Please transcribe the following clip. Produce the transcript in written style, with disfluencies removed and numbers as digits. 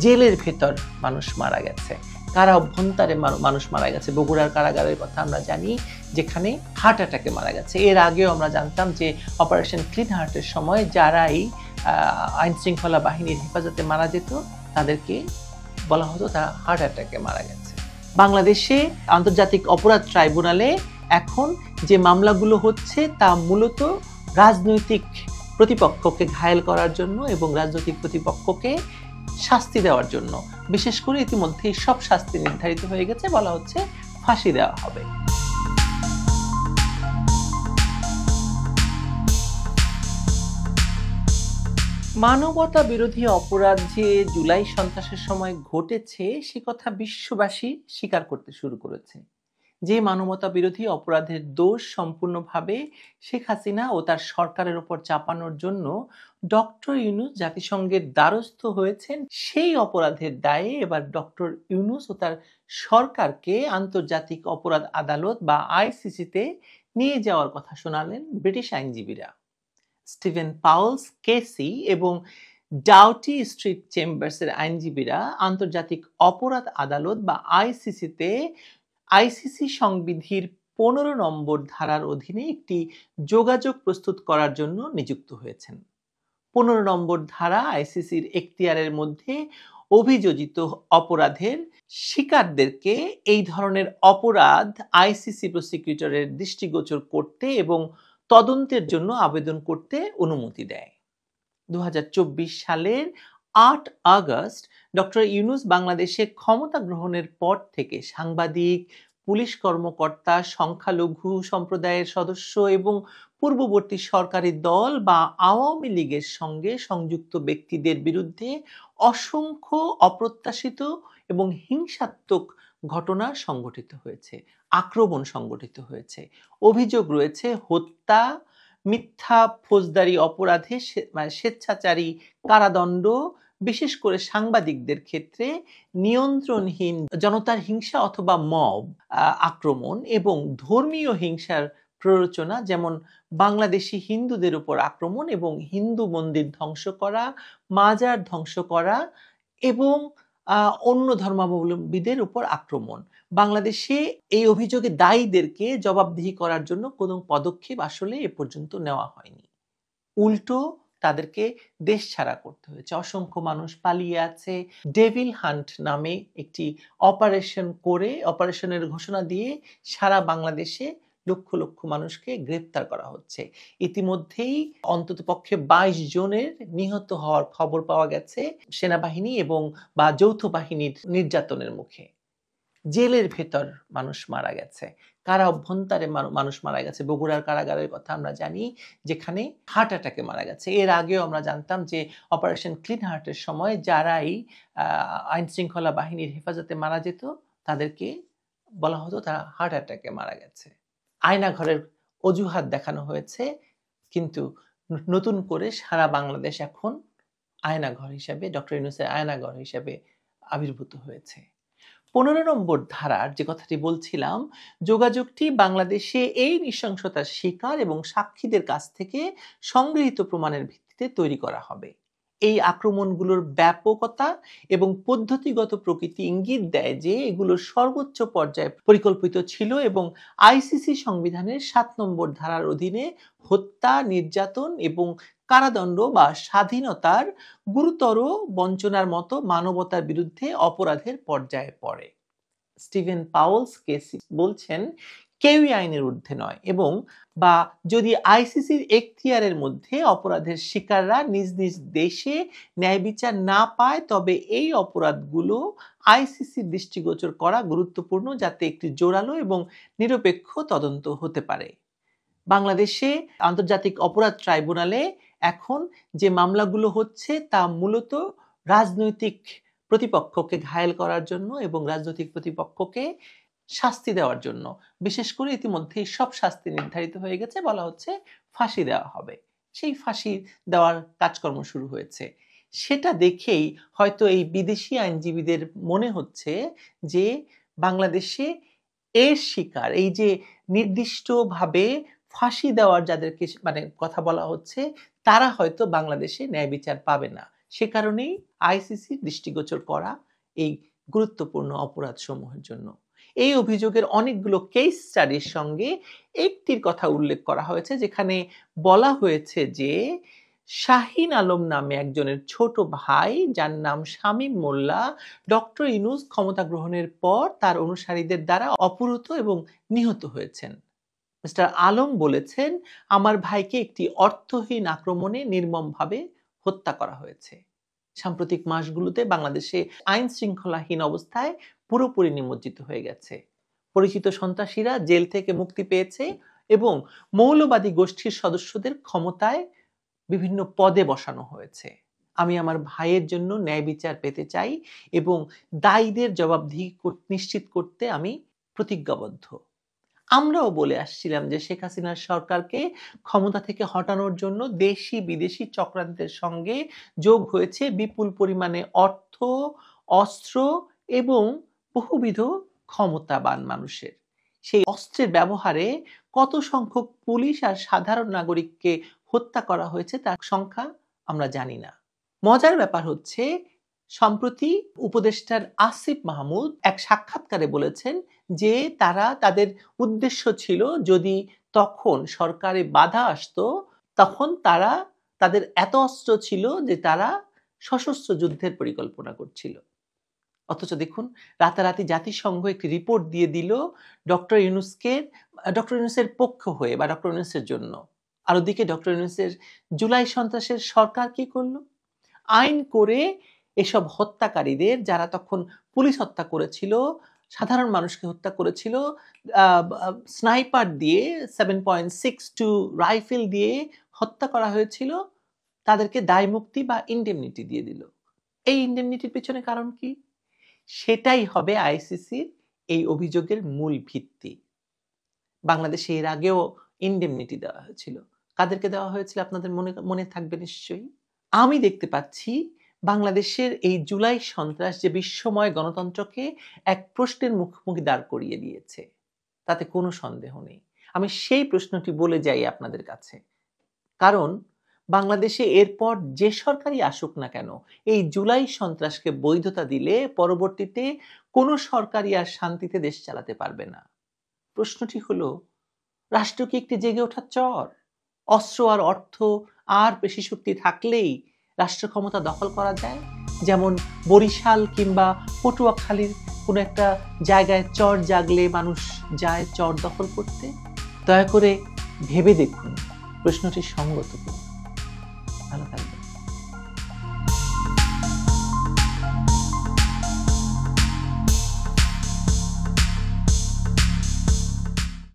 জেলের ভেতর মানুষ মারা গেছে, কারা অভ্যন্তরে মানুষ মারা গেছে। বগুড়ার কারাগারের কথা আমরা জানি, যেখানে হার্ট অ্যাটাকে মারা গেছে। এর আগেও আমরা জানতাম যে অপারেশন ক্লিন হার্টের সময় যারাই আইন শৃঙ্খলা বাহিনীর হেফাজতে মারা যেত তাদেরকে বলা হতো তারা হার্ট অ্যাটাকে মারা গেছে। বাংলাদেশে আন্তর্জাতিক অপরাধ ট্রাইব্যুনালে এখন যে মামলাগুলো হচ্ছে তা মূলত রাজনৈতিক প্রতিপক্ষকে ঘায়েল করার জন্য এবং রাজনৈতিক প্রতিপক্ষকে শাস্তি দেওয়ার জন্য। বিশেষ করে ইতিমধ্যেই সব শাস্তি নির্ধারিত হয়ে গেছে, বলা হচ্ছে ফাঁসি দেওয়া হবে। মানবতা বিরোধী অপরাধ যে জুলাই সন্ত্রাসের সময় ঘটেছে সে কথা বিশ্ববাসী স্বীকার করতে শুরু করেছে। যে মানবতা বিরোধী অপরাধের দোষ সম্পূর্ণভাবে শেখ হাসিনা ও তার সরকারের উপর চাপানোর জন্য ডক্টর ইউনূস জাতিসংঘের দ্বারস্থ হয়েছেন, সেই অপরাধের দায়ে এবার ডক্টর ইউনূস ও তার সরকারকে আন্তর্জাতিক অপরাধ আদালত বা আইসিসিতে নিয়ে যাওয়ার কথা শোনালেন ব্রিটিশ আইনজীবীরা। স্টিভেন পাউলস কেসি এবং ডাউটি স্ট্রিট চেম্বার্সের আইনজীবীরা আন্তর্জাতিক অপরাধ আদালত বা আইসিসিতে আইসিসি সংবিধির 15 নম্বর ধারার অধীনে একটি যোগাযোগ প্রস্তুত করার জন্য নিযুক্ত হয়েছেন। 15 নম্বর ধারা আইসিসির এখতিয়ারের মধ্যে অভিযোজিত অপরাধের শিকারদেরকে এই ধরনের অপরাধ আইসিসি প্রসিকিউটরের দৃষ্টিগোচর করতে এবং তদন্তের জন্য আবেদন করতে অনুমতি দেয়। 2024 সালের 8 আগস্ট ডক্টর ইউনূস বাংলাদেশে ক্ষমতা গ্রহণের পর থেকে সাংবাদিক, পুলিশ কর্মকর্তা, সংখ্যালঘু সম্প্রদায়ের সদস্য এবং পূর্ববর্তী সরকারি দল বা আওয়ামী লীগের সঙ্গে সংযুক্ত ব্যক্তিদের বিরুদ্ধে অসংখ্য অপ্রত্যাশিত এবং হিংসাত্মক ঘটনা সংঘটিত হয়েছে, আক্রমণ সংঘটিত হয়েছে। অভিযোগ রয়েছে হত্যা, মিথ্যা ফৌজদারি অপরাধে স্বেচ্ছাচারী কারাদণ্ড, বিশেষ করে সাংবাদিকদের ক্ষেত্রে নিয়ন্ত্রণহীন জনতার হিংসা অথবা মব আক্রমণ এবং ধর্মীয় হিংসার প্ররোচনা, যেমন বাংলাদেশি হিন্দুদের উপর আক্রমণ এবং হিন্দু মন্দির ধ্বংস করা, মাজার ধ্বংস করা এবং অন্য ধর্মাবলম্বীদের উপর আক্রমণ। বাংলাদেশে এই অভিযোগে দায়ীদেরকে জবাবদিহি করার জন্য কোনো পদক্ষেপ আসলে এ পর্যন্ত নেওয়া হয়নি। উল্টো তাদেরকে দেশ ছাড়া করতে হয়েছে। অসংখ্য মানুষ পালিয়ে আছে। ডেভিল হান্ট নামে একটি অপারেশন করে, অপারেশনের ঘোষণা দিয়ে সারা বাংলাদেশে লক্ষ লক্ষ মানুষকে গ্রেপ্তার করা হচ্ছে। ইতিমধ্যেই অন্ততপক্ষে 22 জনের নিহত হওয়ার খবর পাওয়া গেছে সেনাবাহিনী এবং বা যৌথ বাহিনীর নির্যাতনের মুখে। জেলের ভেতর মানুষ মারা গেছে, কারা অভ্যন্তরে মানুষ মারা গেছে। বগুড়ার কারাগারের কথা আমরা জানি, যেখানে হার্ট অ্যাটাকে মারা গেছে। এর আগেও আমরা জানতাম যে অপারেশন ক্লিন হার্টের সময় যারাই আইন শৃঙ্খলা বাহিনীর হেফাজতে মারা যেত তাদেরকে বলা হতো তারা হার্ট অ্যাটাকে মারা গেছে। আয়নাঘরের অজুহাত দেখানো হয়েছে, কিন্তু নতুন করে সারা বাংলাদেশ এখন আয়নাঘর হিসেবে, ডক্টর ইউনূসের আয়নাঘর হিসেবে আবির্ভূত হয়েছে। 15 নম্বর ধারার যে কথাটি বলছিলাম, যোগাযোগটি বাংলাদেশে এই নৃশংসতার শিকার এবং সাক্ষীদের কাছ থেকে সংগৃহীত প্রমাণের ভিত্তিতে তৈরি করা হবে। এই আক্রমণগুলোর ব্যাপকতা এবং পদ্ধতিগত প্রকৃতি ইঙ্গিত দেয় যে এগুলো সর্বোচ্চ পর্যায়ে পরিকল্পিত ছিল এবং আইসিসি সংবিধানের 7 নম্বর ধারার অধীনে হত্যা, নির্যাতন এবং কারাদণ্ড বা স্বাধীনতার গুরুতর বঞ্চনার মতো মানবতার বিরুদ্ধে অপরাধের পর্যায়ে পড়ে। স্টিভেন পাউলস কেসি বলছেন, কেউই আইনের ঊর্ধ্বে নয় এবং বা যদি আইসিসির এখতিয়ারের মধ্যে অপরাধের শিকাররা নিজ নিজ দেশে ন্যায় বিচার না পায়, তবে এই অপরাধগুলো আইসিসির দৃষ্টিগোচর করা গুরুত্বপূর্ণ, যাতে একটি জোরালো এবং নিরপেক্ষ তদন্ত হতে পারে। বাংলাদেশে আন্তর্জাতিক অপরাধ ট্রাইব্যুনালে এখন যে মামলাগুলো হচ্ছে তা মূলত রাজনৈতিক প্রতিপক্ষকে ঘায়েল করার জন্য এবং রাজনৈতিক প্রতিপক্ষকে শাস্তি দেওয়ার জন্য। বিশেষ করে ইতিমধ্যেই সব শাস্তি নির্ধারিত হয়ে গেছে, বলা হচ্ছে ফাঁসি দেওয়া হবে। সেই ফাঁসি দেওয়ার কাজকর্ম শুরু হয়েছে। সেটা দেখেই হয়তো এই বিদেশি আইনজীবীদের মনে হচ্ছে যে বাংলাদেশে এর শিকার, এই যে নির্দিষ্টভাবে ফাঁসি দেওয়ার যাদেরকে কথা বলা হচ্ছে, তারা হয়তো বাংলাদেশে ন্যায় বিচার পাবে না। সে কারণেই আইসিসির দৃষ্টিগোচর করা এই গুরুত্বপূর্ণ অপরাধ সমূহের জন্য। এই অভিযোগের অনেকগুলো কেস স্টাডির সঙ্গে একটির কথা উল্লেখ করা হয়েছে, যেখানে বলা হয়েছে যে শাহিন আলম নামে একজনের ছোট ভাই, যার নাম শামীম মোল্লা, ডক্টর ইউনূস ক্ষমতা গ্রহণের পর তার অনুসারীদের দ্বারা অপহৃত এবং নিহত হয়েছেন। মিস্টার আলম বলেছেন, আমার ভাইকে একটি অর্থহীন আক্রমণে নির্মমভাবে হত্যা করা হয়েছে। সাম্প্রতিক মাসগুলোতে বাংলাদেশে আইন শৃঙ্খলাহীন অবস্থায় পুরোপুরি নিমজ্জিত হয়ে গেছে। পরিচিত সন্ত্রাসীরা জেল থেকে মুক্তি পেয়েছে এবং মৌলবাদী গোষ্ঠীর সদস্যদের ক্ষমতায় বিভিন্ন পদে বসানো হয়েছে। আমি আমার ভাইয়ের জন্য ন্যায় বিচার পেতে চাই এবং দায়ীদের জবাবদিহি নিশ্চিত করতে আমি প্রতিজ্ঞাবদ্ধ। আমরাও বলে আসছিলাম যে শেখ হাসিনার সরকারকে ক্ষমতা থেকে হটানোর জন্য দেশি বিদেশি চক্রান্তের সঙ্গে যোগ হয়েছে বিপুল পরিমাণে অর্থ, অস্ত্র এবং বহুবিধ ক্ষমতাবান মানুষের। সেই অস্ত্রের ব্যবহারে কত সংখ্যক পুলিশ আর সাধারণ নাগরিককে হত্যা করা হয়েছে তার সংখ্যা আমরা জানি না। মজার ব্যাপার হচ্ছে, সম্প্রতি উপদেষ্টার আসিফ মাহমুদ এক সাক্ষাৎকারে বলেছেন যে তাদের উদ্দেশ্য ছিল, যদি তখন সরকারে বাধা আসতো তখন তাদের এত অস্ত্র ছিল যে তারা সশস্ত্র যুদ্ধের পরিকল্পনা করছিল। অথচ দেখুন, রাতারাতি জাতিসংঘ একটি রিপোর্ট দিয়ে দিল ডক্টর ইউনূসের পক্ষ হয়ে বা ডক্টর ইউনূসের জন্য। আর ওদিকে ডক্টর ইউনূসের জুলাই সন্ত্রাসের সরকার কি করলো? আইন করে এসব হত্যাকারীদের, যারা তখন পুলিশ হত্যা করেছিল, সাধারণ মানুষকে হত্যা করেছিল, স্নাইপার দিয়ে 7.62 রাইফেল দিয়ে হত্যা করা হয়েছিল, তাদেরকে দায়মুক্তি বা ইনডেমনিটি দিয়ে দিল। এই ইনডেমনিটির পেছনে কারণ কি? সেটাই হবে আইসিসির এই অভিযোগের মূল ভিত্তি। বাংলাদেশে এর আগেও ইনডেমনিটি দেওয়া হয়েছিল। কাদেরকে দেওয়া হয়েছিল আপনাদের মনে থাকবে নিশ্চয়ই। আমি দেখতে পাচ্ছি বাংলাদেশের এই জুলাই সন্ত্রাস যে বিশ্বময় গণতন্ত্রকে এক প্রশ্নের মুখোমুখি দাঁড় করিয়ে দিয়েছে, তাতে কোনো সন্দেহ নেই। আমি সেই প্রশ্নটি বলে যাই আপনাদের কাছে। কারণ বাংলাদেশে এরপর যে সরকারই আসুক না কেন, এই জুলাই সন্ত্রাসকে বৈধতা দিলে পরবর্তীতে কোনো সরকারই আর শান্তিতে দেশ চালাতে পারবে না। প্রশ্নটি হলো, রাষ্ট্র কি একটি জেগে ওঠা চর? অস্ত্র আর অর্থ আর পেশি শক্তি থাকলেই রাষ্ট্র ক্ষমতা দখল করা যায়? যেমন বরিশাল কিংবা পটুয়াখালীর কোনো একটা জায়গায় চর জাগলে মানুষ যায় চর দখল করতে? দয়া করে ভেবে দেখুন প্রশ্নটি সঙ্গত কিনা। ভালো থাকবেন।